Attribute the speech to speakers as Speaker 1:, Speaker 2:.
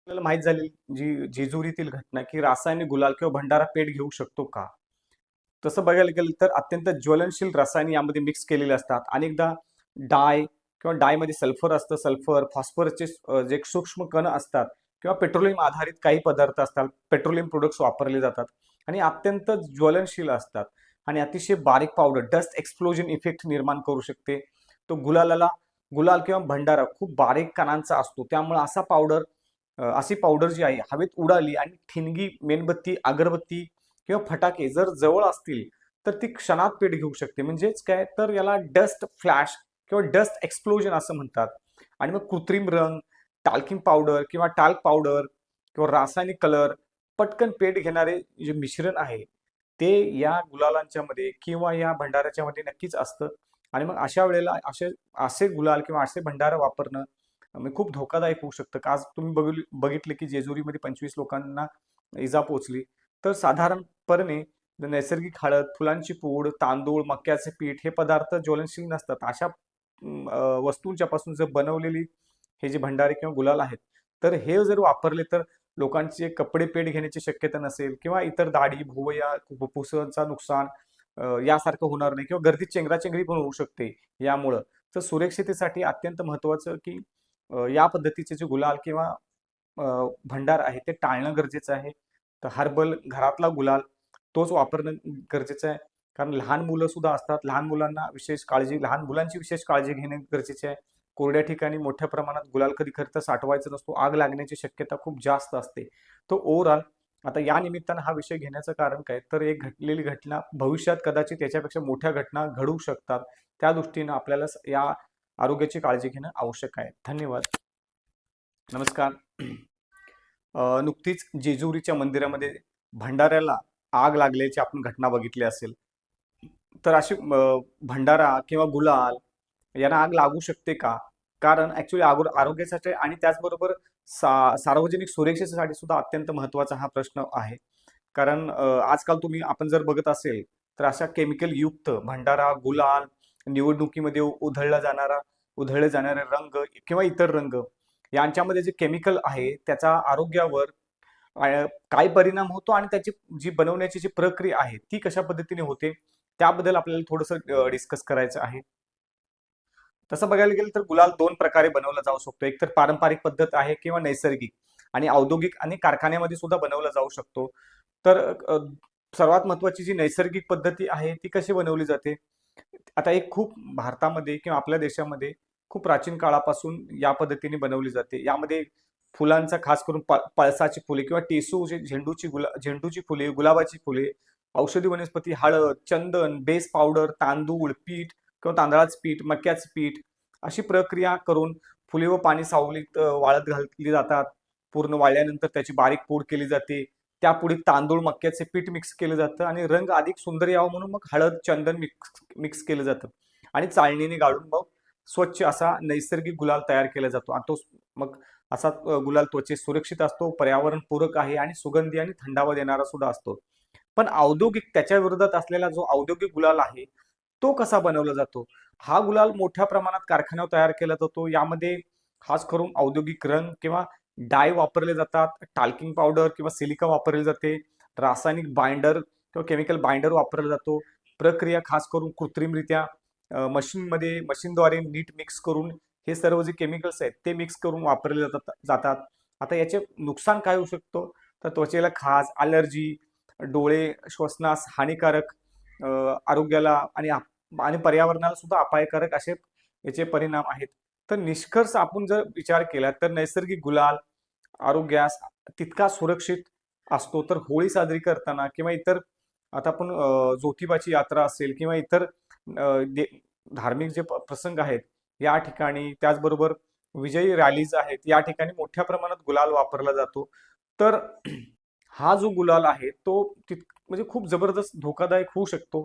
Speaker 1: आपल्याला माहीत झाली जी जेजुरीतील घटना की रासायनिक गुलाल किंवा भंडारा पेट घेऊ शकतो का? तसं बघायला गेलं तर अत्यंत ज्वलनशील रसायने यामध्ये मिक्स केलेले असतात. अनेकदा डाय किंवा डायमध्ये सल्फर असतं, सल्फर, फॉस्फरसचे जे सूक्ष्म कण असतात किंवा पेट्रोलियम आधारित काही पदार्थ असतात, पेट्रोलियम प्रोडक्ट्स वापरले जातात आणि अत्यंत ज्वलनशील असतात आणि अतिशय बारीक पावडर डस्ट एक्सप्लोजन इफेक्ट निर्माण करू शकते. तो गुलाल किंवा भंडारा खूप बारीक कणांचा असतो. त्यामुळे अशी पावडर जी आहे हवेत उडाली आणि ठिणगी, मेणबत्ती, अगरबत्ती किंवा फटाके जर जवळ असतील, तर ती क्षणात पेट घेऊ शकते. म्हणजेच काय तर याला डस्ट फ्लॅश किंवा डस्ट एक्सप्लोजन असं म्हणतात. आणि मग कृत्रिम रंग, टाल्किंग पावडर किंवा टाल्क पावडर किंवा रासायनिक कलर पटकन पेट घेणारे जे मिश्रण आहे, ते या गुलालांच्या मध्ये किंवा या भंडाऱ्याच्या मध्ये नक्कीच असतं. आणि मग अशा वेळेला असे गुलाल किंवा असे भंडार वापरणं म्हणजे खूप धोकादायक होऊ शकतं. का आज तुम्ही बघितले की जेजुरीमध्ये 25 लोकांना इजा पोहोचली. तर साधारणपणे नैसर्गिक हळद, फुलांची पूड, तांदूळ, मक्याचे पीठ हे पदार्थ ज्वलनशील नसतात. अशा वस्तूंच्या पासून जर बनवलेली हे जे भंडारे किंवा गुलाल आहेत, तर हे जर वापरले तर लोकांचे कपडे पेट घेण्याची शक्यता नसेल किंवा इतर दाढी, भुवया, फुफ्फुसांचं नुकसान यासारखं होणार नाही किंवा गर्दीत चेंगराचेंगरी पण होऊ शकते यामुळं. तर सुरक्षितेसाठी अत्यंत महत्त्वाचं की या पद्धतीचे जे गुलाल किंवा भंडार आहे ते टाळणं गरजेचं आहे. तर हर्बल घरातला गुलाल तोच वापरणं गरजेचं आहे. कारण लहान मुलं सुद्धा असतात. लहान मुलांची विशेष काळजी घेणे गरजेचे आहे. कोरड्या ठिकाणी मोठ्या प्रमाणात गुलाल कधी खरं तर साठवायचा नसतो. आग लागण्याची शक्यता खूप जास्त असते. तो ओव्हरऑल आता या निमित्तानं हा विषय घेण्याचं कारण काय? तर एक घडलेली घटना भविष्यात कदाचित याच्यापेक्षा मोठ्या घटना घडू शकतात. त्या दृष्टीनं आपल्याला या आरोग्याची काळजी घेणं आवश्यक आहे. धन्यवाद. नमस्कार. नुकतीच जेजुरीच्या मंदिरामध्ये भंडाऱ्याला आग लागल्याची आपण घटना बघितली असेल. तर अशी भंडारा किंवा गुलाल यांना आग लागू शकते का? कारण ॲक्चुअली आरोग्यासाठी आणि त्याचबरोबर सार्वजनिक सुरक्षेसाठी सुद्धा अत्यंत महत्त्वाचा हा प्रश्न आहे. कारण आजकाल आपण जर बघत असेल, तर अशा केमिकल युक्त भंडारा, गुलाल, निवडणुकीमध्ये उधळले जाणारे रंग किंवा इतर रंग यांच्यामध्ये जे केमिकल आहे, त्याचा आरोग्यावर काय परिणाम होतो आणि त्याची जी बनवण्याची जी प्रक्रिया आहे, ती कशा पद्धतीने होते, त्याबद्दल आपल्याला थोडंसं डिस्कस करायचं आहे. तसं बघायला गेलं तर गुलाल 2 प्रकारे बनवला जाऊ शकतो. एक तर पारंपरिक पद्धत आहे किंवा नैसर्गिक आणि औद्योगिक आणि कारखान्यामध्ये सुद्धा बनवला जाऊ शकतो. तर सर्वात महत्त्वाची जी नैसर्गिक पद्धती आहे, ती कशी बनवली जाते? आता एक खूप भारतामध्ये किंवा आपल्या देशामध्ये खूप प्राचीन काळापासून या पद्धतीने बनवली जाते. यामध्ये फुलांचा खास करून पळसाची फुले किंवा टेसू जे झेंडूची फुले, गुलाबाची फुले, औषधी वनस्पती, हळद, चंदन, बेस पावडर, तांदूळ, पीठ किंवा तांदळाचं पीठ, मक्याचं पीठ अशी प्रक्रिया करून फुले व पाणी सावलीत वाळत घातली जातात. पूर्ण वाळल्यानंतर त्याची बारीक पूड केली जाते. त्या पुडीत तांदूळ, मक्याचे पीठ मिक्स केलं जातं आणि रंग अधिक सुंदर यावा म्हणून मग हळद, चंदन मिक्स केलं जातं आणि चाळणीने गाळून मग स्वच्छ असा नैसर्गिक गुलाल तयार केला जातो आणि मग असा गुलाल त्वचेस सुरक्षित असतो, पर्यावरण पूरक आहे आणि सुगंधी आणि थंडावा देणारा सुद्धा असतो. पण त्याच्या विरोधात असलेला जो औद्योगिक गुलाल आहे, तो कसा बनवला जातो? हा गुलाल मोठ्या प्रमाणात कारखान्यावर तयार केला जातो. यामध्ये खास करून औद्योगिक रंग किंवा डाय वापरले जातात, टाल्किंग पावडर किंवा सिलिका वापरली जाते, रासायनिक बाइंडर किंवा केमिकल बाइंडर वापरला जातो. प्रक्रिया खास करून कृत्रिमरित्या मशीनद्वारे नीट मिक्स करून हे सर्व जे केमिकल्स आहेत ते मिक्स करून वापरले जातात. आता याचे नुकसान काय होऊ शकतो? तर त्वचेला खाज, ॲलर्जी, डोळे, श्वसनास हानिकारक, आरोग्याला आणि पर्यावरणाला सुद्धा अपायकारक असे याचे परिणाम आहेत. तर निष्कर्ष आपण जर विचार केला तर नैसर्गिक गुलाल आरोग्यास तितका सुरक्षित असतो. तर होळी साजरी करताना किंवा इतर आता आपण ज्योतिबाची यात्रा असेल किंवा इतर धार्मिक जे प्रसंग आहेत या ठिकाणी त्याचबरोबर विजयी रॅलीज आहेत या ठिकाणी मोठ्या प्रमाणात गुलाल वापरला जातो. तर हा जो गुलाल आहे तो म्हणजे खूप जबरदस्त धोकादायक होऊ शकतो.